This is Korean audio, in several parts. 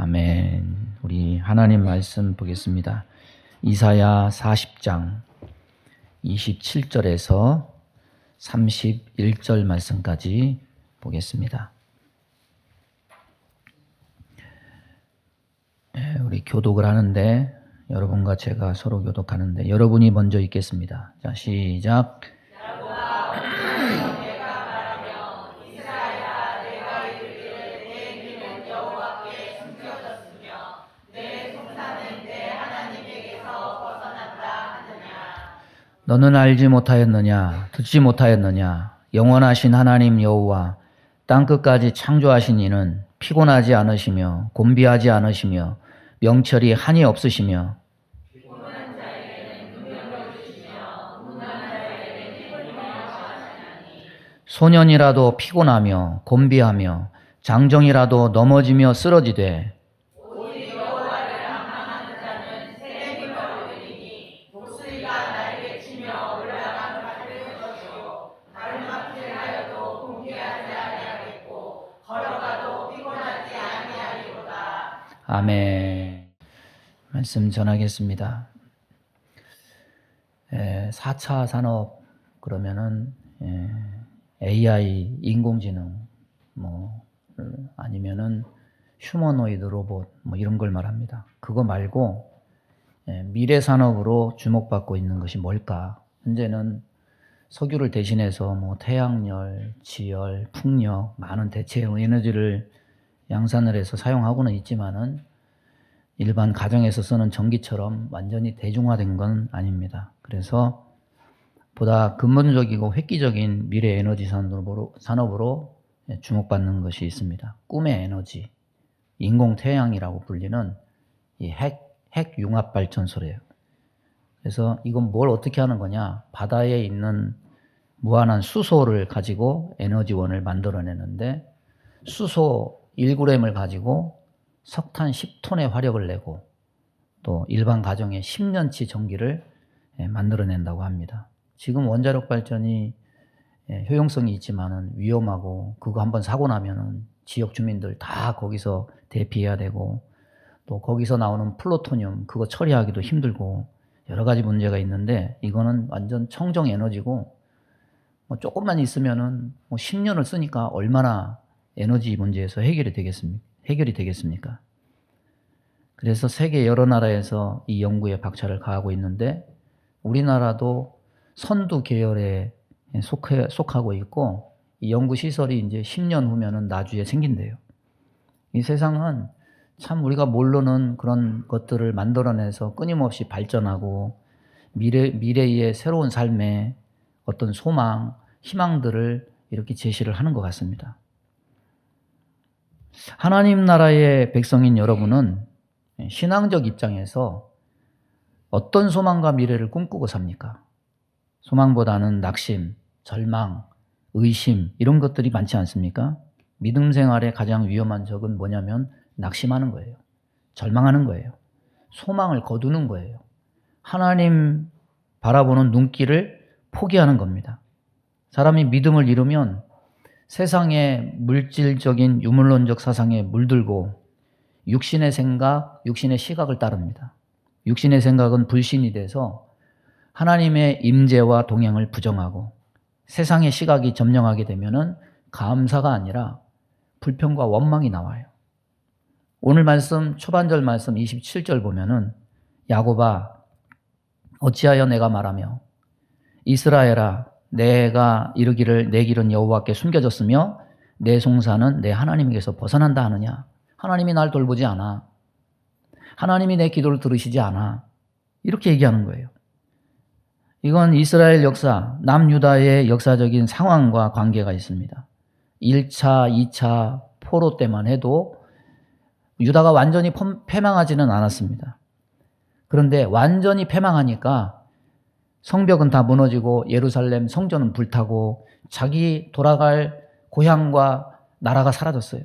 아멘. 우리 하나님 말씀 보겠습니다. 이사야 40장 27절에서 31절 말씀까지 보겠습니다. 우리 교독을 하는데 여러분과 제가 서로 교독하는데 여러분이 먼저 읽겠습니다. 자, 시작. 너는 알지 못하였느냐? 듣지 못하였느냐? 영원하신 하나님 여호와 땅끝까지 창조하신 이는 피곤하지 않으시며 곤비하지 않으시며 명철이 한이 없으시며 소년이라도 피곤하며 곤비하며 장정이라도 넘어지며 쓰러지되 아멘. 말씀 전하겠습니다. 4차 산업 그러면은 AI 인공지능 아니면은 휴머노이드 로봇 이런 걸 말합니다. 그거 말고 미래 산업으로 주목받고 있는 것이 뭘까? 현재는 석유를 대신해서 태양열, 지열, 풍력 많은 대체 에너지를 양산을 해서 사용하고는 있지만은 일반 가정에서 쓰는 전기처럼 완전히 대중화된 건 아닙니다. 그래서 보다 근본적이고 획기적인 미래 에너지 산업으로 주목받는 것이 있습니다. 꿈의 에너지, 인공 태양이라고 불리는 이 핵 융합 발전소래요. 그래서 이건 뭘 어떻게 하는 거냐? 바다에 있는 무한한 수소를 가지고 에너지원을 만들어내는데 수소 1g을 가지고 석탄 10톤의 화력을 내고 또 일반 가정에 10년치 전기를 만들어낸다고 합니다. 지금 원자력 발전이 효용성이 있지만은 위험하고 그거 한번 사고 나면은 지역 주민들 다 거기서 대피해야 되고 또 거기서 나오는 플루토늄 그거 처리하기도 힘들고 여러 가지 문제가 있는데 이거는 완전 청정 에너지고 조금만 있으면은 10년을 쓰니까 얼마나 에너지 문제에서 해결이 되겠습니까? 그래서 세계 여러 나라에서 이 연구에 박차를 가하고 있는데 우리나라도 선두 계열에 속하고 있고 이 연구 시설이 이제 10년 후면은 나주에 생긴대요. 이 세상은 참 우리가 모르는 그런 것들을 만들어내서 끊임없이 발전하고 미래의 새로운 삶의 어떤 소망, 희망들을 이렇게 제시를 하는 것 같습니다. 하나님 나라의 백성인 여러분은 신앙적 입장에서 어떤 소망과 미래를 꿈꾸고 삽니까? 소망보다는 낙심, 절망, 의심 이런 것들이 많지 않습니까? 믿음 생활의 가장 위험한 적은 뭐냐면 낙심하는 거예요. 절망하는 거예요. 소망을 거두는 거예요. 하나님 바라보는 눈길을 포기하는 겁니다. 사람이 믿음을 잃으면 세상의 물질적인 유물론적 사상에 물들고 육신의 생각, 육신의 시각을 따릅니다. 육신의 생각은 불신이 돼서 하나님의 임재와 동행을 부정하고 세상의 시각이 점령하게 되면은 감사가 아니라 불평과 원망이 나와요. 오늘 말씀 초반절 말씀 27절 보면은 야곱아 어찌하여 내가 말하며 이스라엘아 내가 이르기를 내 길은 여호와께 숨겨졌으며 내 송사는 내 하나님에게서 벗어난다 하느냐. 하나님이 날 돌보지 않아. 하나님이 내 기도를 들으시지 않아. 이렇게 얘기하는 거예요. 이건 이스라엘 역사, 남유다의 역사적인 상황과 관계가 있습니다. 1차, 2차 포로 때만 해도 유다가 완전히 패망하지는 않았습니다. 그런데 완전히 패망하니까 성벽은 다 무너지고 예루살렘 성전은 불타고 자기 돌아갈 고향과 나라가 사라졌어요.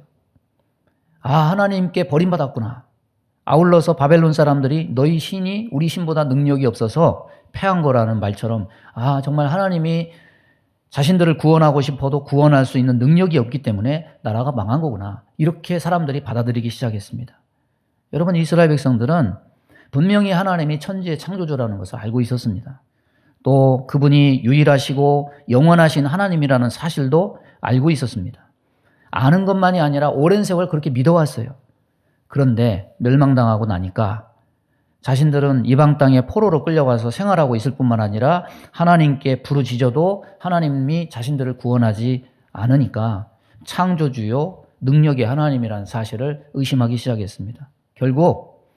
하나님께 버림받았구나. 아울러서 바벨론 사람들이 너희 신이 우리 신보다 능력이 없어서 패한 거라는 말처럼 정말 하나님이 자신들을 구원하고 싶어도 구원할 수 있는 능력이 없기 때문에 나라가 망한 거구나. 이렇게 사람들이 받아들이기 시작했습니다. 여러분, 이스라엘 백성들은 분명히 하나님이 천지의 창조주라는 것을 알고 있었습니다. 또 그분이 유일하시고 영원하신 하나님이라는 사실도 알고 있었습니다. 아는 것만이 아니라 오랜 세월 그렇게 믿어왔어요. 그런데 멸망당하고 나니까 자신들은 이방 땅에 포로로 끌려가서 생활하고 있을 뿐만 아니라 하나님께 부르짖어도 하나님이 자신들을 구원하지 않으니까 창조주요 능력의 하나님이라는 사실을 의심하기 시작했습니다. 결국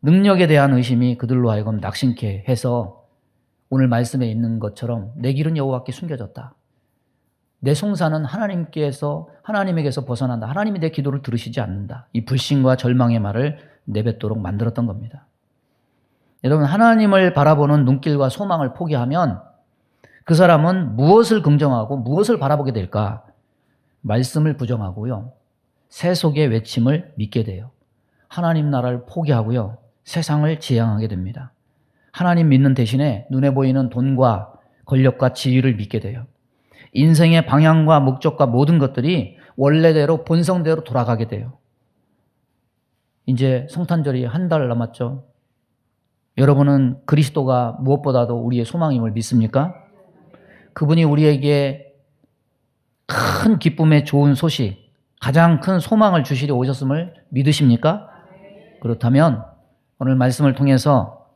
능력에 대한 의심이 그들로 하여금 낙심케 해서 오늘 말씀에 있는 것처럼 내 길은 여호와께 숨겨졌다. 내 송사는 하나님에게서 벗어난다. 하나님이 내 기도를 들으시지 않는다. 이 불신과 절망의 말을 내뱉도록 만들었던 겁니다. 여러분, 하나님을 바라보는 눈길과 소망을 포기하면 그 사람은 무엇을 긍정하고 무엇을 바라보게 될까? 말씀을 부정하고요. 세속의 외침을 믿게 돼요. 하나님 나라를 포기하고요. 세상을 지향하게 됩니다. 하나님 믿는 대신에 눈에 보이는 돈과 권력과 지위를 믿게 돼요. 인생의 방향과 목적과 모든 것들이 원래대로 본성대로 돌아가게 돼요. 이제 성탄절이 한 달 남았죠. 여러분은 그리스도가 무엇보다도 우리의 소망임을 믿습니까? 그분이 우리에게 큰 기쁨의 좋은 소식, 가장 큰 소망을 주시려 오셨음을 믿으십니까? 그렇다면 오늘 말씀을 통해서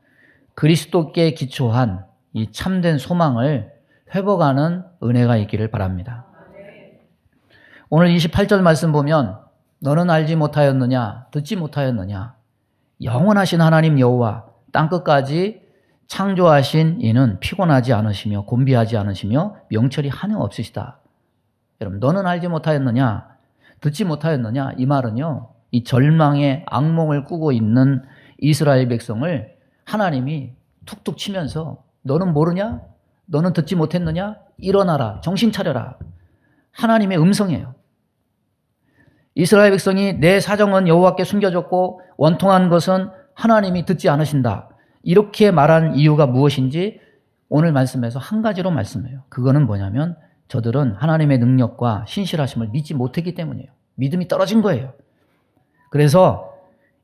그리스도께 기초한 이 참된 소망을 회복하는 은혜가 있기를 바랍니다. 오늘 28절 말씀 보면 너는 알지 못하였느냐, 듣지 못하였느냐, 영원하신 하나님 여호와 땅끝까지 창조하신 이는 피곤하지 않으시며 곤비하지 않으시며 명철이 한영 없으시다. 여러분, 너는 알지 못하였느냐, 듣지 못하였느냐, 이 말은요, 이 절망의 악몽을 꾸고 있는 이스라엘 백성을 하나님이 툭툭 치면서 너는 모르냐? 너는 듣지 못했느냐? 일어나라, 정신 차려라. 하나님의 음성이에요. 이스라엘 백성이 내 사정은 여호와께 숨겨졌고 원통한 것은 하나님이 듣지 않으신다. 이렇게 말한 이유가 무엇인지 오늘 말씀에서 한 가지로 말씀해요. 그거는 뭐냐면 저들은 하나님의 능력과 신실하심을 믿지 못했기 때문이에요. 믿음이 떨어진 거예요. 그래서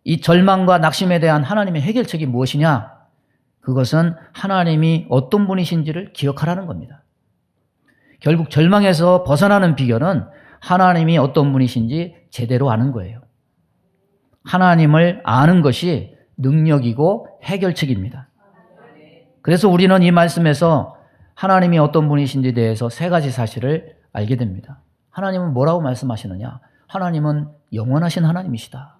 이 절망과 낙심에 대한 하나님의 해결책이 무엇이냐? 그것은 하나님이 어떤 분이신지를 기억하라는 겁니다. 결국 절망에서 벗어나는 비결은 하나님이 어떤 분이신지 제대로 아는 거예요. 하나님을 아는 것이 능력이고 해결책입니다. 그래서 우리는 이 말씀에서 하나님이 어떤 분이신지에 대해서 세 가지 사실을 알게 됩니다. 하나님은 뭐라고 말씀하시느냐? 하나님은 영원하신 하나님이시다.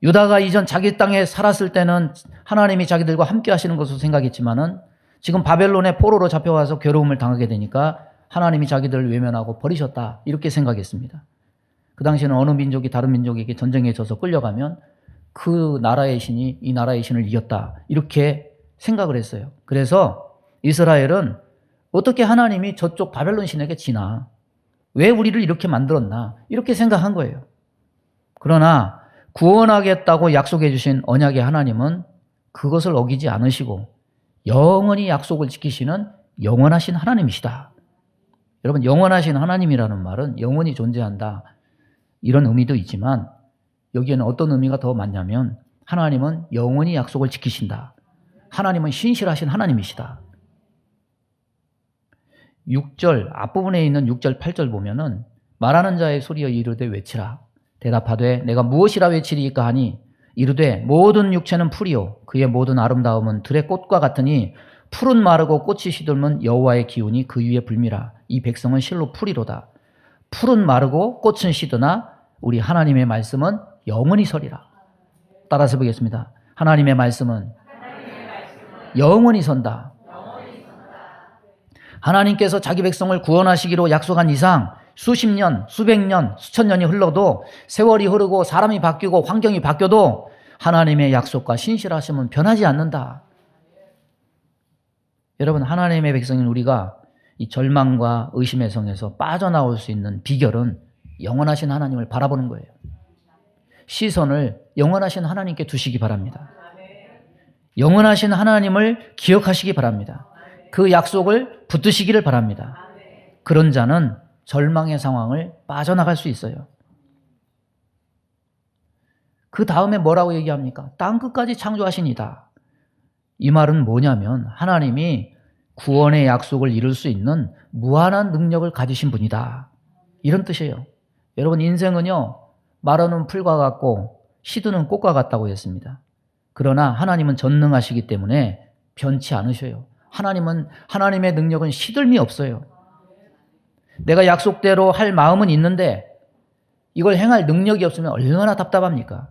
유다가 이전 자기 땅에 살았을 때는 하나님이 자기들과 함께 하시는 것으로 생각했지만은 지금 바벨론의 포로로 잡혀와서 괴로움을 당하게 되니까 하나님이 자기들을 외면하고 버리셨다. 이렇게 생각했습니다. 그 당시에는 어느 민족이 다른 민족에게 전쟁에 져서 끌려가면 그 나라의 신이 이 나라의 신을 이겼다. 이렇게 생각을 했어요. 그래서 이스라엘은 어떻게 하나님이 저쪽 바벨론 신에게 지나? 왜 우리를 이렇게 만들었나? 이렇게 생각한 거예요. 그러나 구원하겠다고 약속해 주신 언약의 하나님은 그것을 어기지 않으시고 영원히 약속을 지키시는 영원하신 하나님이시다. 여러분, 영원하신 하나님이라는 말은 영원히 존재한다. 이런 의미도 있지만 여기에는 어떤 의미가 더 많냐면 하나님은 영원히 약속을 지키신다. 하나님은 신실하신 하나님이시다. 6절 앞부분에 있는 6절 8절 보면은 말하는 자의 소리여 이르되 외치라. 대답하되 내가 무엇이라 외치리이까 하니 이르되 모든 육체는 풀이요 그의 모든 아름다움은 들의 꽃과 같으니 풀은 마르고 꽃이 시들면 여호와의 기운이 그 위에 불미라. 이 백성은 실로 풀이로다. 풀은 마르고 꽃은 시드나 우리 하나님의 말씀은 영원히 서리라. 따라서 보겠습니다. 하나님의 말씀은 영원히 선다. 하나님께서 자기 백성을 구원하시기로 약속한 이상 수십 년, 수백 년, 수천 년이 흘러도 세월이 흐르고 사람이 바뀌고 환경이 바뀌어도 하나님의 약속과 신실하심은 변하지 않는다. 여러분, 하나님의 백성인 우리가 이 절망과 의심의 성에서 빠져나올 수 있는 비결은 영원하신 하나님을 바라보는 거예요. 시선을 영원하신 하나님께 두시기 바랍니다. 영원하신 하나님을 기억하시기 바랍니다. 그 약속을 붙드시기를 바랍니다. 그런 자는 절망의 상황을 빠져나갈 수 있어요. 그 다음에 뭐라고 얘기합니까? 땅 끝까지 창조하신 이다. 이 말은 뭐냐면 하나님이 구원의 약속을 이룰 수 있는 무한한 능력을 가지신 분이다. 이런 뜻이에요. 여러분, 인생은요, 마르는 풀과 같고 시드는 꽃과 같다고 했습니다. 그러나 하나님은 전능하시기 때문에 변치 않으셔요. 하나님의 능력은 시들미 없어요. 내가 약속대로 할 마음은 있는데 이걸 행할 능력이 없으면 얼마나 답답합니까?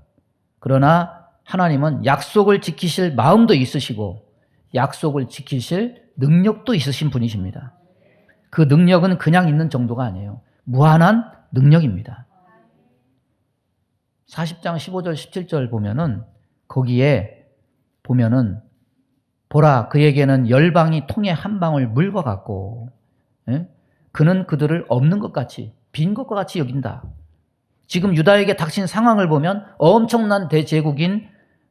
그러나 하나님은 약속을 지키실 마음도 있으시고 약속을 지키실 능력도 있으신 분이십니다. 그 능력은 그냥 있는 정도가 아니에요. 무한한 능력입니다. 40장 15절 17절 보면은 거기에 보면은 보라 그에게는 열방이 통에 한 방울 물과 같고 그는 그들을 없는 것 같이 빈 것과 같이 여긴다. 지금 유다에게 닥친 상황을 보면 엄청난 대제국인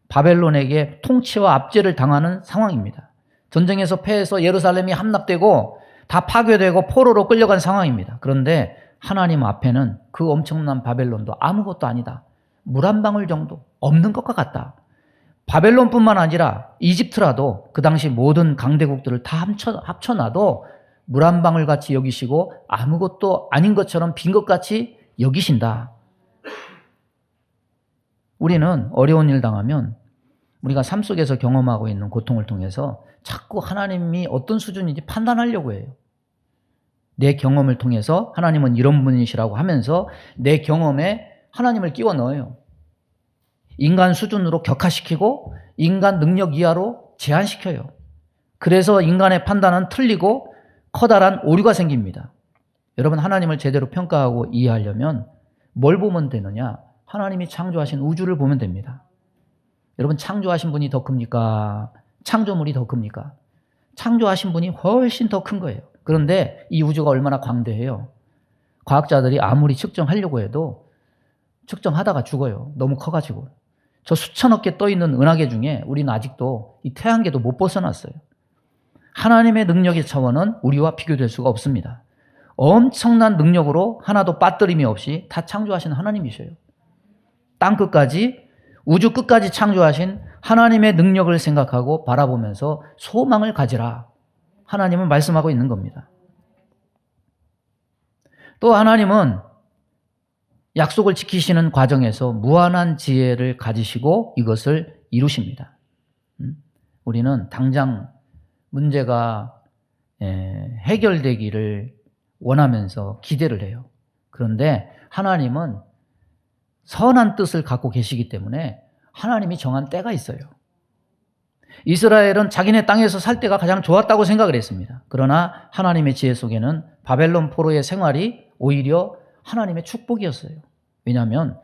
바벨론에게 통치와 압제를 당하는 상황입니다. 전쟁에서 패해서 예루살렘이 함락되고 다 파괴되고 포로로 끌려간 상황입니다. 그런데 하나님 앞에는 그 엄청난 바벨론도 아무것도 아니다. 물 한 방울 정도 없는 것과 같다. 바벨론뿐만 아니라 이집트라도 그 당시 모든 강대국들을 다 합쳐놔도 물 한 방울 같이 여기시고 아무것도 아닌 것처럼 빈 것 같이 여기신다. 우리는 어려운 일 당하면 우리가 삶 속에서 경험하고 있는 고통을 통해서 자꾸 하나님이 어떤 수준인지 판단하려고 해요. 내 경험을 통해서 하나님은 이런 분이시라고 하면서 내 경험에 하나님을 끼워 넣어요. 인간 수준으로 격화시키고 인간 능력 이하로 제한시켜요. 그래서 인간의 판단은 틀리고 커다란 오류가 생깁니다. 여러분, 하나님을 제대로 평가하고 이해하려면 뭘 보면 되느냐? 하나님이 창조하신 우주를 보면 됩니다. 여러분, 창조하신 분이 더 큽니까? 창조물이 더 큽니까? 창조하신 분이 훨씬 더 큰 거예요. 그런데 이 우주가 얼마나 광대해요. 과학자들이 아무리 측정하려고 해도 측정하다가 죽어요. 너무 커가지고. 저 수천억 개 떠있는 은하계 중에 우리는 아직도 이 태양계도 못 벗어났어요. 하나님의 능력의 차원은 우리와 비교될 수가 없습니다. 엄청난 능력으로 하나도 빠뜨림이 없이 다 창조하신 하나님이셔요. 땅 끝까지, 우주 끝까지 창조하신 하나님의 능력을 생각하고 바라보면서 소망을 가지라. 하나님은 말씀하고 있는 겁니다. 또 하나님은 약속을 지키시는 과정에서 무한한 지혜를 가지시고 이것을 이루십니다. 우리는 당장 문제가 해결되기를 원하면서 기대를 해요. 그런데 하나님은 선한 뜻을 갖고 계시기 때문에 하나님이 정한 때가 있어요. 이스라엘은 자기네 땅에서 살 때가 가장 좋았다고 생각을 했습니다. 그러나 하나님의 지혜 속에는 바벨론 포로의 생활이 오히려 하나님의 축복이었어요. 왜냐하면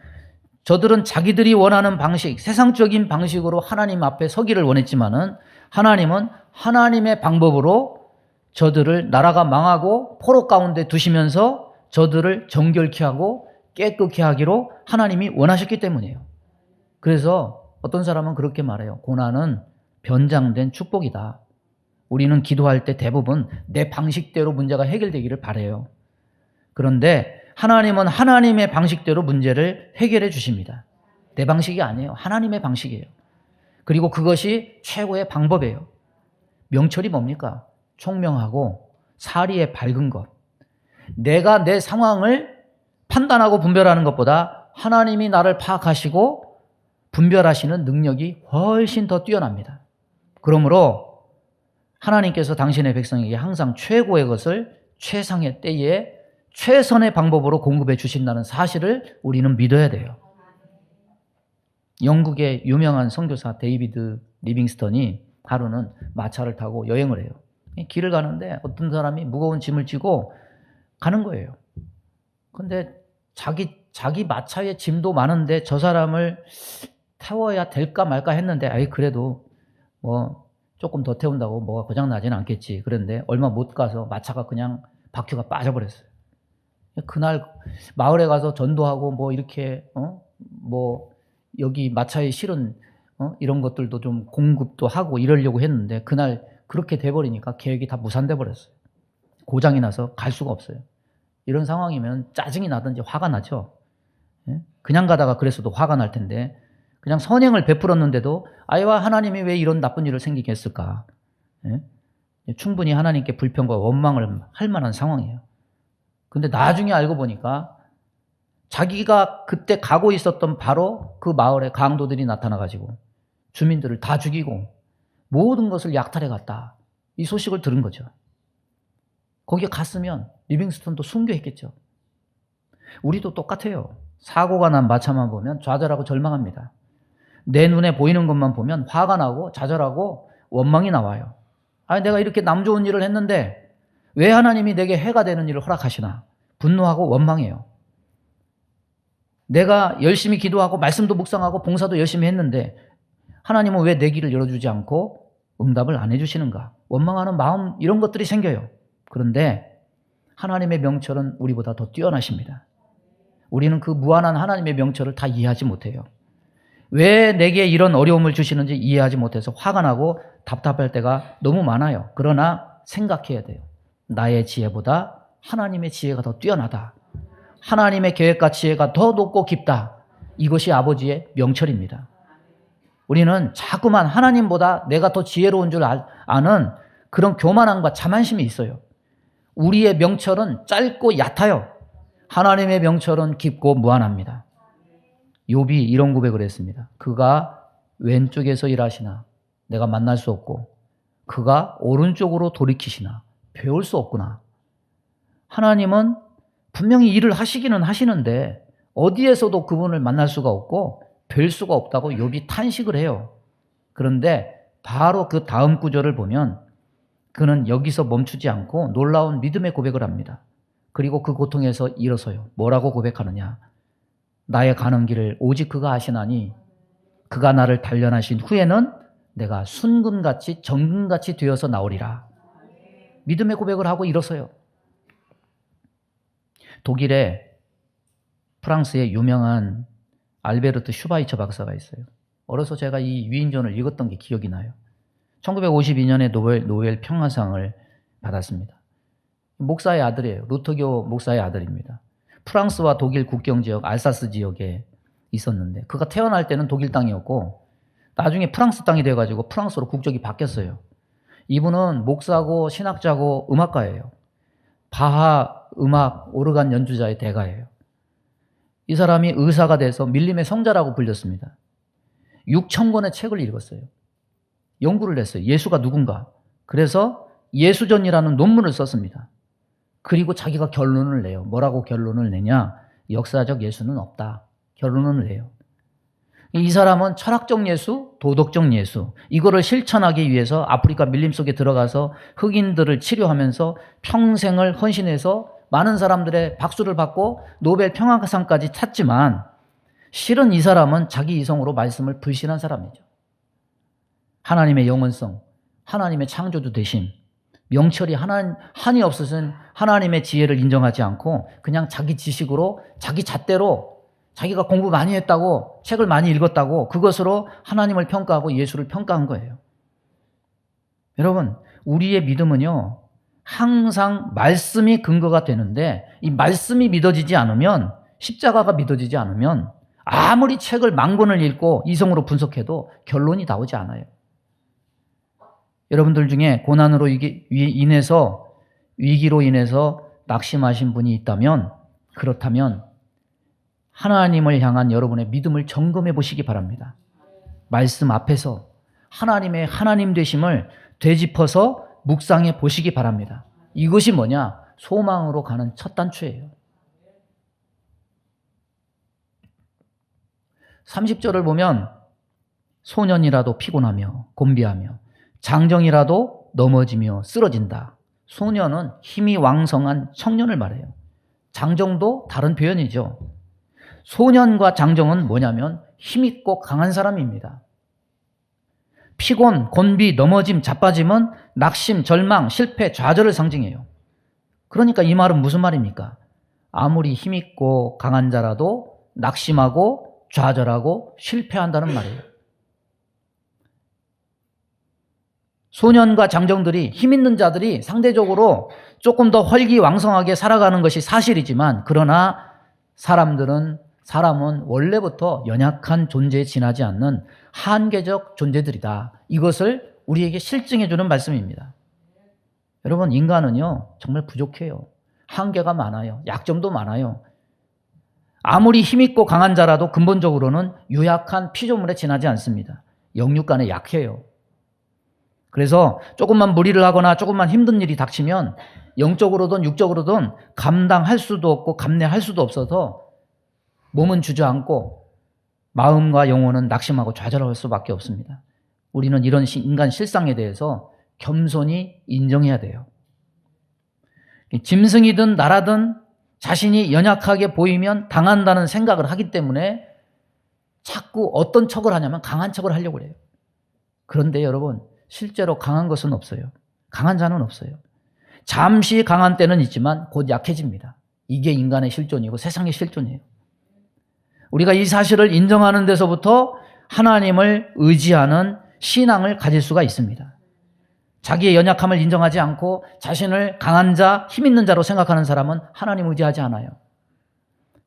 저들은 자기들이 원하는 방식, 세상적인 방식으로 하나님 앞에 서기를 원했지만은 하나님은 하나님의 방법으로 저들을 나라가 망하고 포로 가운데 두시면서 저들을 정결케 하고 깨끗게 하기로 하나님이 원하셨기 때문이에요. 그래서 어떤 사람은 그렇게 말해요. 고난은 변장된 축복이다. 우리는 기도할 때 대부분 내 방식대로 문제가 해결되기를 바라요. 그런데 하나님은 하나님의 방식대로 문제를 해결해 주십니다. 내 방식이 아니에요. 하나님의 방식이에요. 그리고 그것이 최고의 방법이에요. 명철이 뭡니까? 총명하고 사리에 밝은 것. 내가 내 상황을 판단하고 분별하는 것보다 하나님이 나를 파악하시고 분별하시는 능력이 훨씬 더 뛰어납니다. 그러므로 하나님께서 당신의 백성에게 항상 최고의 것을 최상의 때에 최선의 방법으로 공급해 주신다는 사실을 우리는 믿어야 돼요. 영국의 유명한 선교사 데이비드 리빙스턴이 하루는 마차를 타고 여행을 해요. 길을 가는데 어떤 사람이 무거운 짐을 지고 가는 거예요. 근데 자기 마차에 짐도 많은데 저 사람을 태워야 될까 말까 했는데 그래도 뭐 조금 더 태운다고 뭐가 고장 나지는 않겠지. 그런데 얼마 못 가서 마차가 그냥 바퀴가 빠져버렸어요. 그날 마을에 가서 전도하고 뭐 이렇게 뭐 여기 마차에 실은 이런 것들도 좀 공급도 하고 이러려고 했는데 그날 그렇게 돼버리니까 계획이 다 무산돼 버렸어요. 고장이 나서 갈 수가 없어요. 이런 상황이면 짜증이 나든지 화가 나죠. 그냥 가다가 그랬어도 화가 날 텐데 그냥 선행을 베풀었는데도 아이와 하나님이 왜 이런 나쁜 일을 생기게 했을까? 예? 충분히 하나님께 불평과 원망을 할 만한 상황이에요. 근데 나중에 알고 보니까 자기가 그때 가고 있었던 바로 그 마을에 강도들이 나타나가지고 주민들을 다 죽이고 모든 것을 약탈해 갔다. 이 소식을 들은 거죠. 거기에 갔으면 리빙스턴도 순교했겠죠. 우리도 똑같아요. 사고가 난 마차만 보면 좌절하고 절망합니다. 내 눈에 보이는 것만 보면 화가 나고 좌절하고 원망이 나와요. 아니, 내가 이렇게 남 좋은 일을 했는데 왜 하나님이 내게 해가 되는 일을 허락하시나? 분노하고 원망해요. 내가 열심히 기도하고 말씀도 묵상하고 봉사도 열심히 했는데 하나님은 왜 내 길을 열어주지 않고 응답을 안 해주시는가? 원망하는 마음, 이런 것들이 생겨요. 그런데 하나님의 명철은 우리보다 더 뛰어나십니다. 우리는 그 무한한 하나님의 명철을 다 이해하지 못해요. 왜 내게 이런 어려움을 주시는지 이해하지 못해서 화가 나고 답답할 때가 너무 많아요. 그러나 생각해야 돼요. 나의 지혜보다 하나님의 지혜가 더 뛰어나다. 하나님의 계획과 지혜가 더 높고 깊다. 이것이 아버지의 명철입니다. 우리는 자꾸만 하나님보다 내가 더 지혜로운 줄 아는 그런 교만함과 자만심이 있어요. 우리의 명철은 짧고 얕아요. 하나님의 명철은 깊고 무한합니다. 욥이 이런 고백을 했습니다. 그가 왼쪽에서 일하시나 내가 만날 수 없고 그가 오른쪽으로 돌이키시나 배울 수 없구나. 하나님은 분명히 일을 하시기는 하시는데 어디에서도 그분을 만날 수가 없고 뵐 수가 없다고 욥이 탄식을 해요. 그런데 바로 그 다음 구절을 보면 그는 여기서 멈추지 않고 놀라운 믿음의 고백을 합니다. 그리고 그 고통에서 일어서요. 뭐라고 고백하느냐? 나의 가는 길을 오직 그가 아시나니 그가 나를 단련하신 후에는 내가 순금같이 정금같이 되어서 나오리라. 믿음의 고백을 하고 일어서요. 독일에 프랑스의 유명한 알베르트 슈바이처 박사가 있어요. 어려서 제가 이 위인전을 읽었던 게 기억이 나요. 1952년에 노벨 평화상을 받았습니다. 목사의 아들이에요. 루터교 목사의 아들입니다. 프랑스와 독일 국경 지역 알사스 지역에 있었는데 그가 태어날 때는 독일 땅이었고 나중에 프랑스 땅이 돼가지고 프랑스로 국적이 바뀌었어요. 이분은 목사고 신학자고 음악가예요. 바하 음악 오르간 연주자의 대가예요. 이 사람이 의사가 돼서 밀림의 성자라고 불렸습니다. 6,000권의 책을 읽었어요. 연구를 했어요. 예수가 누군가. 그래서 예수전이라는 논문을 썼습니다. 그리고 자기가 결론을 내요. 뭐라고 결론을 내냐? 역사적 예수는 없다. 결론을 내요. 이 사람은 철학적 예수, 도덕적 예수, 이거를 실천하기 위해서 아프리카 밀림 속에 들어가서 흑인들을 치료하면서 평생을 헌신해서 많은 사람들의 박수를 받고 노벨 평화상까지 탔지만 실은 이 사람은 자기 이성으로 말씀을 불신한 사람이죠. 하나님의 영원성, 하나님의 창조주 되심, 명철이 한이 없으신 하나님의 지혜를 인정하지 않고 그냥 자기 지식으로 자기 잣대로 자기가 공부 많이 했다고 책을 많이 읽었다고 그것으로 하나님을 평가하고 예수를 평가한 거예요. 여러분, 우리의 믿음은요 항상 말씀이 근거가 되는데 이 말씀이 믿어지지 않으면 십자가가 믿어지지 않으면 아무리 책을 만권을 읽고 이성으로 분석해도 결론이 나오지 않아요. 여러분들 중에 고난으로 인해서 위기로 인해서 낙심하신 분이 있다면 그렇다면 하나님을 향한 여러분의 믿음을 점검해 보시기 바랍니다. 말씀 앞에서 하나님의 하나님 되심을 되짚어서 묵상해 보시기 바랍니다. 이것이 뭐냐? 소망으로 가는 첫 단추예요. 30절을 보면 소년이라도 피곤하며 곤비하며 장정이라도 넘어지며 쓰러진다. 소년은 힘이 왕성한 청년을 말해요. 장정도 다른 표현이죠. 소년과 장정은 뭐냐면 힘있고 강한 사람입니다. 피곤, 곤비, 넘어짐, 자빠짐은 낙심, 절망, 실패, 좌절을 상징해요. 그러니까 이 말은 무슨 말입니까? 아무리 힘있고 강한 자라도 낙심하고 좌절하고 실패한다는 말이에요. 소년과 장정들이 힘있는 자들이 상대적으로 조금 더 활기왕성하게 살아가는 것이 사실이지만 그러나 사람들은 사람은 원래부터 연약한 존재에 지나지 않는 한계적 존재들이다. 이것을 우리에게 실증해 주는 말씀입니다. 여러분, 인간은요 정말 부족해요. 한계가 많아요. 약점도 많아요. 아무리 힘있고 강한 자라도 근본적으로는 유약한 피조물에 지나지 않습니다. 영육간에 약해요. 그래서 조금만 무리를 하거나 조금만 힘든 일이 닥치면 영적으로든 육적으로든 감당할 수도 없고 감내할 수도 없어서 몸은 주저앉고 마음과 영혼은 낙심하고 좌절할 수밖에 없습니다. 우리는 이런 인간 실상에 대해서 겸손히 인정해야 돼요. 짐승이든 나라든 자신이 연약하게 보이면 당한다는 생각을 하기 때문에 자꾸 어떤 척을 하냐면 강한 척을 하려고 해요. 그런데 여러분, 실제로 강한 것은 없어요. 강한 자는 없어요. 잠시 강한 때는 있지만 곧 약해집니다. 이게 인간의 실존이고 세상의 실존이에요. 우리가 이 사실을 인정하는 데서부터 하나님을 의지하는 신앙을 가질 수가 있습니다. 자기의 연약함을 인정하지 않고 자신을 강한 자, 힘 있는 자로 생각하는 사람은 하나님 의지하지 않아요.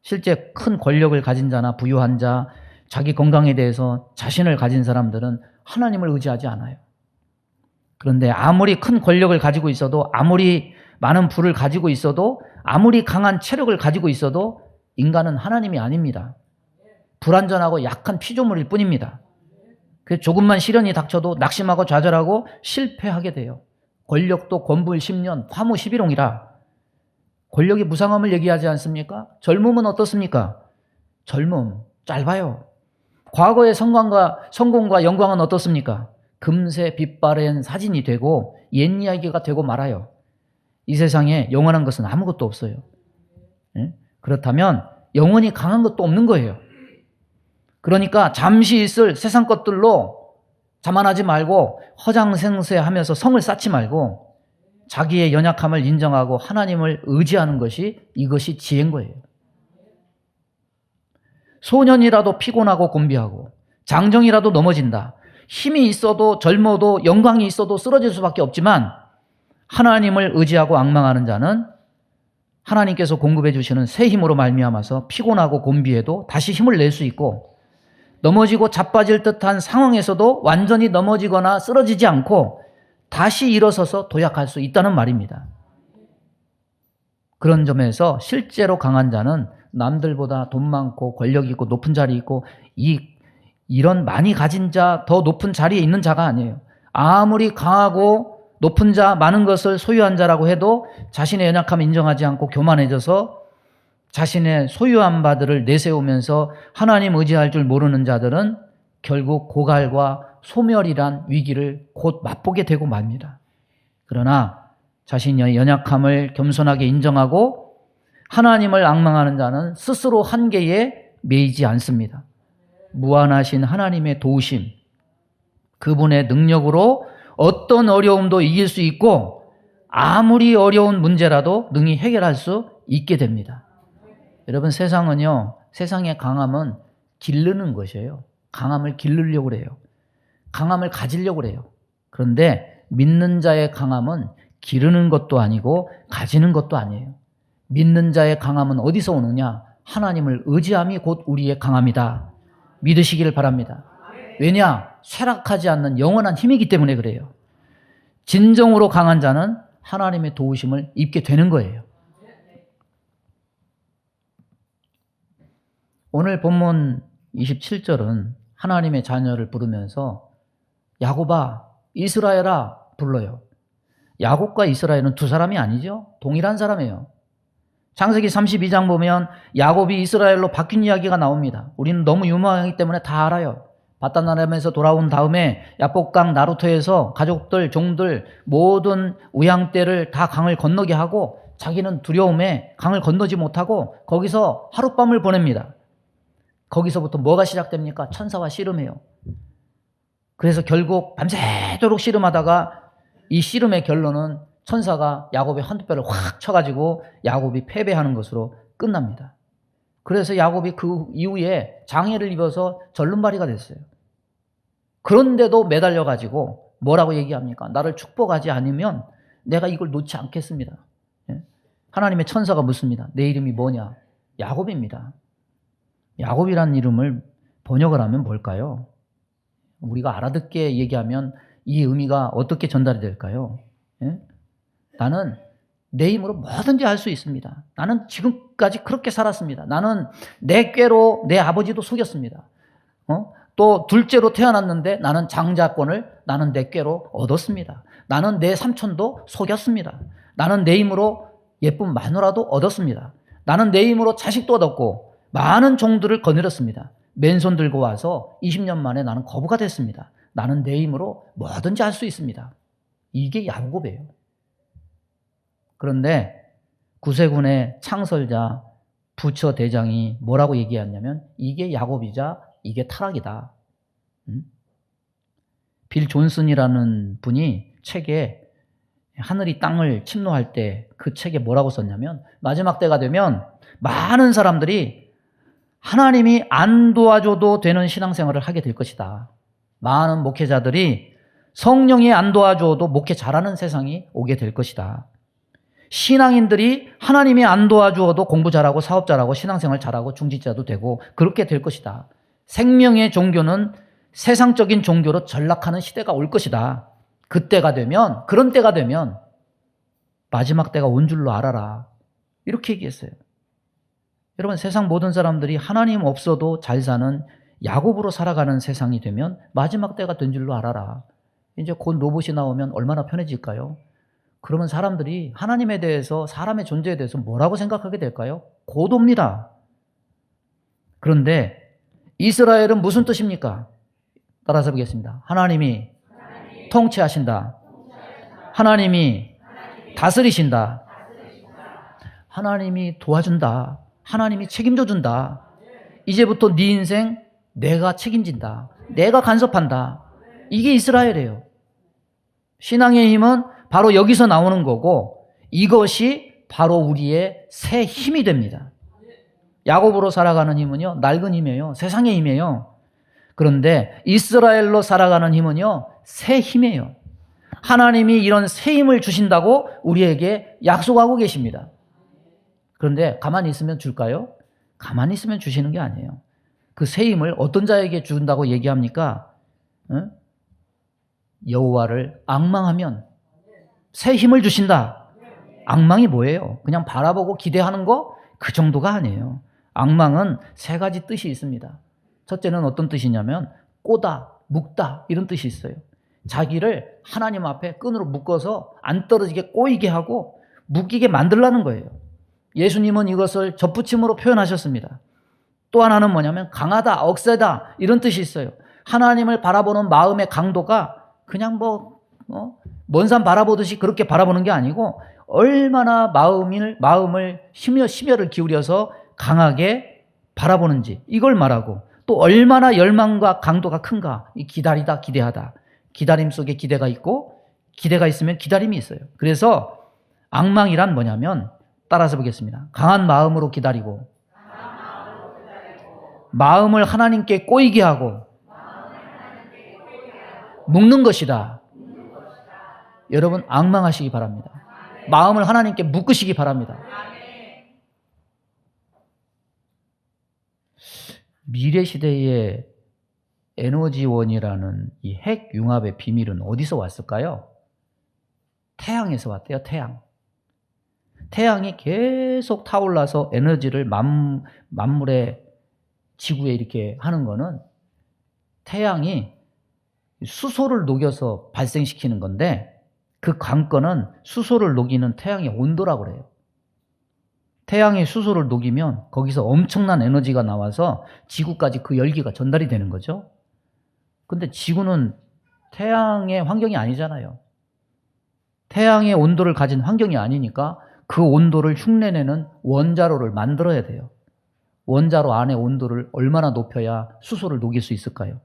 실제 큰 권력을 가진 자나 부유한 자, 자기 건강에 대해서 자신을 가진 사람들은 하나님을 의지하지 않아요. 그런데 아무리 큰 권력을 가지고 있어도, 아무리 많은 부를 가지고 있어도, 아무리 강한 체력을 가지고 있어도 인간은 하나님이 아닙니다. 불완전하고 약한 피조물일 뿐입니다. 그래서 조금만 시련이 닥쳐도 낙심하고 좌절하고 실패하게 돼요. 권력도 권불 10년, 화무 11홍이라. 권력이 무상함을 얘기하지 않습니까? 젊음은 어떻습니까? 젊음 짧아요. 과거의 성공과 영광은 어떻습니까? 금세 빛바랜 사진이 되고 옛 이야기가 되고 말아요. 이 세상에 영원한 것은 아무것도 없어요. 그렇다면 영원히 강한 것도 없는 거예요. 그러니까 잠시 있을 세상 것들로 자만하지 말고 허장생세하면서 성을 쌓지 말고 자기의 연약함을 인정하고 하나님을 의지하는 것이, 이것이 지혜인 거예요. 소년이라도 피곤하고 곤비하고 장정이라도 넘어진다. 힘이 있어도 젊어도 영광이 있어도 쓰러질 수밖에 없지만 하나님을 의지하고 앙망하는 자는 하나님께서 공급해 주시는 새 힘으로 말미암아서 피곤하고 곤비해도 다시 힘을 낼 수 있고, 넘어지고 자빠질 듯한 상황에서도 완전히 넘어지거나 쓰러지지 않고 다시 일어서서 도약할 수 있다는 말입니다. 그런 점에서 실제로 강한 자는 남들보다 돈 많고 권력 있고 높은 자리 있고 이런 많이 가진 자, 더 높은 자리에 있는 자가 아니에요. 아무리 강하고 높은 자, 많은 것을 소유한 자라고 해도 자신의 연약함을 인정하지 않고 교만해져서 자신의 소유한 바들을 내세우면서 하나님 의지할 줄 모르는 자들은 결국 고갈과 소멸이란 위기를 곧 맛보게 되고 맙니다. 그러나 자신의 연약함을 겸손하게 인정하고 하나님을 앙망하는 자는 스스로 한계에 매이지 않습니다. 무한하신 하나님의 도우심, 그분의 능력으로 어떤 어려움도 이길 수 있고 아무리 어려운 문제라도 능히 해결할 수 있게 됩니다. 여러분, 세상은요, 세상의 강함은 기르는 것이에요. 강함을 기르려고 그래요. 강함을 가지려고 그래요. 그런데 믿는 자의 강함은 기르는 것도 아니고 가지는 것도 아니에요. 믿는 자의 강함은 어디서 오느냐? 하나님을 의지함이 곧 우리의 강함이다. 믿으시기를 바랍니다. 왜냐? 쇠락하지 않는 영원한 힘이기 때문에 그래요. 진정으로 강한 자는 하나님의 도우심을 입게 되는 거예요. 오늘 본문 27절은 하나님의 자녀를 부르면서 야곱아, 이스라엘아 불러요. 야곱과 이스라엘은 두 사람이 아니죠. 동일한 사람이에요. 창세기 32장 보면 야곱이 이스라엘로 바뀐 이야기가 나옵니다. 우리는 너무 유명하기 때문에 다 알아요. 바단아람에서 돌아온 다음에 야복강 나루터에서 가족들, 종들 모든 우양떼를 다 강을 건너게 하고 자기는 두려움에 강을 건너지 못하고 거기서 하룻밤을 보냅니다. 거기서부터 뭐가 시작됩니까? 천사와 씨름해요. 그래서 결국 밤새도록 씨름하다가 이 씨름의 결론은 천사가 야곱의 한두 뼈를 확 쳐가지고 야곱이 패배하는 것으로 끝납니다. 그래서 야곱이 그 이후에 장애를 입어서 절름발이가 됐어요. 그런데도 매달려가지고 뭐라고 얘기합니까? 나를 축복하지 않으면 내가 이걸 놓지 않겠습니다. 하나님의 천사가 묻습니다. 내 이름이 뭐냐? 야곱입니다. 야곱이라는 이름을 번역을 하면 뭘까요? 우리가 알아듣게 얘기하면 이 의미가 어떻게 전달이 될까요? 예? 나는 내 힘으로 뭐든지 할 수 있습니다. 나는 지금까지 그렇게 살았습니다. 나는 내 꾀로 내 아버지도 속였습니다. 또 둘째로 태어났는데 나는 장자권을 나는 내 꾀로 얻었습니다. 나는 내 삼촌도 속였습니다. 나는 내 힘으로 예쁜 마누라도 얻었습니다. 나는 내 힘으로 자식도 얻었고 많은 종들을 거느렸습니다. 맨손 들고 와서 20년 만에 나는 거부가 됐습니다. 나는 내 힘으로 뭐든지 할 수 있습니다. 이게 야곱이에요. 그런데 구세군의 창설자 부처 대장이 뭐라고 얘기했냐면 이게 야곱이자 이게 타락이다. 빌 존슨이라는 분이 책에 하늘이 땅을 침노할 때 그 책에 뭐라고 썼냐면 마지막 때가 되면 많은 사람들이 하나님이 안 도와줘도 되는 신앙생활을 하게 될 것이다. 많은 목회자들이 성령이 안 도와줘도 목회 잘하는 세상이 오게 될 것이다. 신앙인들이 하나님이 안 도와주어도 공부 잘하고 사업 잘하고 신앙생활 잘하고 중직자도 되고 그렇게 될 것이다. 생명의 종교는 세상적인 종교로 전락하는 시대가 올 것이다. 그때가 되면, 그런 때가 되면 마지막 때가 온 줄로 알아라. 이렇게 얘기했어요. 여러분, 세상 모든 사람들이 하나님 없어도 잘 사는 야곱으로 살아가는 세상이 되면 마지막 때가 된 줄로 알아라. 이제 곧 로봇이 나오면 얼마나 편해질까요? 그러면 사람들이 하나님에 대해서, 사람의 존재에 대해서 뭐라고 생각하게 될까요? 곧 옵니다. 그런데 이스라엘은 무슨 뜻입니까? 따라서 보겠습니다. 하나님이 통치하신다. 하나님이 다스리신다. 하나님이 도와준다. 하나님이 책임져 준다. 이제부터 네 인생 내가 책임진다. 내가 간섭한다. 이게 이스라엘이에요. 신앙의 힘은 바로 여기서 나오는 거고 이것이 바로 우리의 새 힘이 됩니다. 야곱으로 살아가는 힘은요, 낡은 힘이에요. 세상의 힘이에요. 그런데 이스라엘로 살아가는 힘은요, 새 힘이에요. 하나님이 이런 새 힘을 주신다고 우리에게 약속하고 계십니다. 그런데 가만히 있으면 줄까요? 가만히 있으면 주시는 게 아니에요. 그 새 힘을 어떤 자에게 준다고 얘기합니까? 여호와를 앙망하면 새 힘을 주신다. 앙망이 뭐예요? 그냥 바라보고 기대하는 거? 그 정도가 아니에요. 앙망은 세 가지 뜻이 있습니다. 첫째는 어떤 뜻이냐면 꼬다, 묶다 이런 뜻이 있어요. 자기를 하나님 앞에 끈으로 묶어서 안 떨어지게 꼬이게 하고 묶이게 만들라는 거예요. 예수님은 이것을 접붙임으로 표현하셨습니다. 또 하나는 뭐냐면 강하다, 억세다 이런 뜻이 있어요. 하나님을 바라보는 마음의 강도가 그냥 먼 산 바라보듯이 그렇게 바라보는 게 아니고 얼마나 마음을 심혈을 기울여서 강하게 바라보는지 이걸 말하고 또 얼마나 열망과 강도가 큰가. 이 기다리다, 기대하다. 기다림 속에 기대가 있고 기대가 있으면 기다림이 있어요. 그래서 앙망이란 뭐냐면 따라서 보겠습니다. 강한 마음으로 기다리고 마음을 하나님께 꼬이게 하고 묶는 것이다. 여러분 앙망하시기 바랍니다. 마음을 하나님께 묶으시기 바랍니다. 미래 시대의 에너지원이라는 이 핵융합의 비밀은 어디서 왔을까요? 태양에서 왔대요. 태양이 계속 타올라서 에너지를 만물의 지구에 이렇게 하는 거는 태양이 수소를 녹여서 발생시키는 건데 그 관건은 수소를 녹이는 태양의 온도라고 그래요. 태양이 수소를 녹이면 거기서 엄청난 에너지가 나와서 지구까지 그 열기가 전달이 되는 거죠. 근데 지구는 태양의 환경이 아니잖아요. 태양의 온도를 가진 환경이 아니니까 그 온도를 흉내내는 원자로를 만들어야 돼요. 원자로 안의 온도를 얼마나 높여야 수소를 녹일 수 있을까요?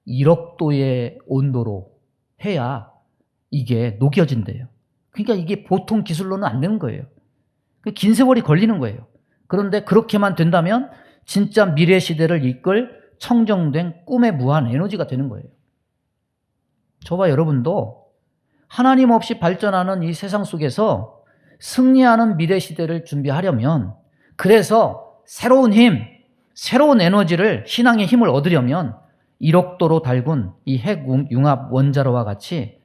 1억 도의 온도로 해야 이게 녹여진대요. 그러니까 이게 보통 기술로는 안 되는 거예요. 긴 세월이 걸리는 거예요. 그런데 그렇게만 된다면 진짜 미래 시대를 이끌 청정된 꿈의 무한 에너지가 되는 거예요. 저와 여러분도 하나님 없이 발전하는 이 세상 속에서 승리하는 미래 시대를 준비하려면 그래서 새로운 힘, 새로운 에너지를, 신앙의 힘을 얻으려면 1억 도로 달군 이 핵융합 원자로와 같이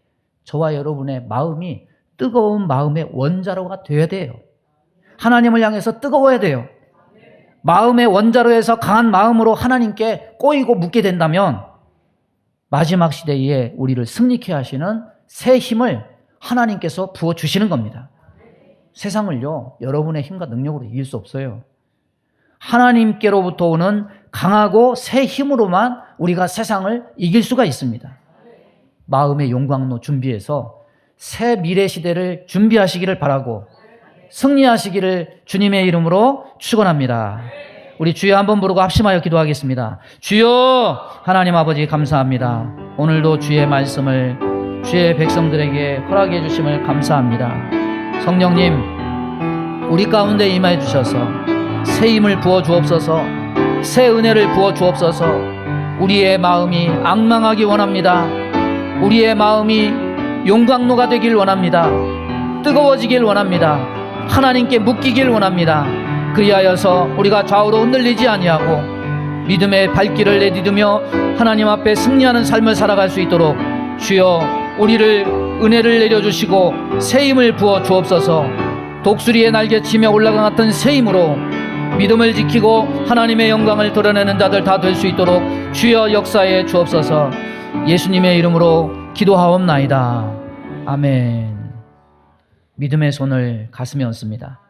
저와 여러분의 마음이 뜨거운 마음의 원자로가 되어야 돼요. 하나님을 향해서 뜨거워야 돼요. 마음의 원자로에서 강한 마음으로 하나님께 꼬이고 묻게 된다면 마지막 시대에 우리를 승리케 하시는 새 힘을 하나님께서 부어주시는 겁니다. 세상을요, 여러분의 힘과 능력으로 이길 수 없어요. 하나님께로부터 오는 강하고 새 힘으로만 우리가 세상을 이길 수가 있습니다. 마음의 용광로 준비해서 새 미래 시대를 준비하시기를 바라고 승리하시기를 주님의 이름으로 축원합니다. 우리 주여 한번 부르고 합심하여 기도하겠습니다. 주여, 하나님 아버지 감사합니다. 오늘도 주의 말씀을 주의 백성들에게 허락해 주심을 감사합니다. 성령님, 우리 가운데 임하여 주셔서 새 힘을 부어 주옵소서, 새 은혜를 부어 주옵소서. 우리의 마음이 앙망하기 원합니다. 우리의 마음이 용광로가 되길 원합니다. 뜨거워지길 원합니다. 하나님께 묶이길 원합니다. 그리하여서 우리가 좌우로 흔들리지 아니하고 믿음의 발길을 내디디며 하나님 앞에 승리하는 삶을 살아갈 수 있도록 주여 우리를 은혜를 내려주시고 새 힘을 부어 주옵소서. 독수리의 날개치며 올라간 같은 새 힘으로 믿음을 지키고 하나님의 영광을 드러내는 자들 다 될 수 있도록 주여 역사해 주옵소서. 예수님의 이름으로 기도하옵나이다. 아멘. 믿음의 손을 가슴에 얹습니다.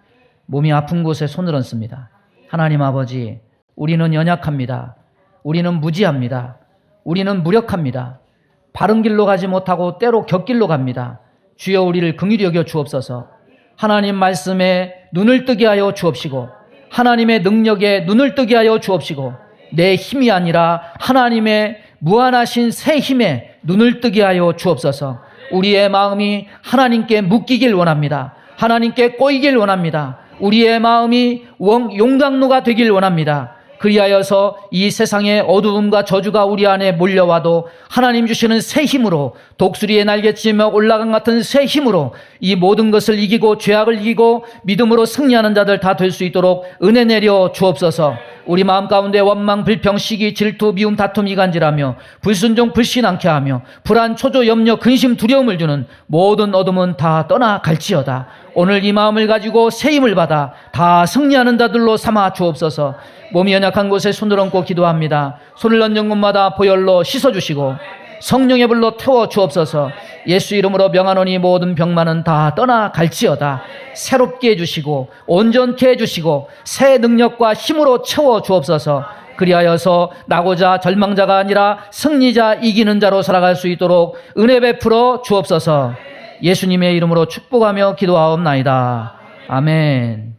몸이 아픈 곳에 손을 얹습니다. 하나님 아버지, 우리는 연약합니다. 우리는 무지합니다. 우리는 무력합니다. 바른 길로 가지 못하고 때로 곁길로 갑니다. 주여 우리를 긍휼히 여겨 주옵소서. 하나님 말씀에 눈을 뜨게 하여 주옵시고 하나님의 능력에 눈을 뜨게 하여 주옵시고 내 힘이 아니라 하나님의 무한하신 새 힘에 눈을 뜨게 하여 주옵소서. 우리의 마음이 하나님께 묶이길 원합니다. 하나님께 꼬이길 원합니다. 우리의 마음이 용광로가 되길 원합니다. 그리하여서 이 세상의 어두움과 저주가 우리 안에 몰려와도 하나님 주시는 새 힘으로 독수리의 날개치며 올라간 같은 새 힘으로 이 모든 것을 이기고 죄악을 이기고 믿음으로 승리하는 자들 다 될 수 있도록 은혜 내려 주옵소서. 우리 마음 가운데 원망, 불평, 시기, 질투, 미움, 다툼, 이간질하며 불순종, 불신앙케 하며 불안, 초조, 염려, 근심, 두려움을 주는 모든 어둠은 다 떠나갈지어다. 오늘 이 마음을 가지고 새 힘을 받아 다 승리하는 자들로 삼아 주옵소서. 몸이 연약한 곳에 손을 얹고 기도합니다. 손을 얹은 곳마다 보혈로 씻어주시고 성령의 불로 태워 주옵소서. 예수 이름으로 명하노니 모든 병만은 다 떠나갈지어다. 새롭게 해주시고 온전케 해주시고 새 능력과 힘으로 채워 주옵소서. 그리하여서 나고자 절망자가 아니라 승리자, 이기는 자로 살아갈 수 있도록 은혜 베풀어 주옵소서. 예수님의 이름으로 축복하며 기도하옵나이다. 아멘.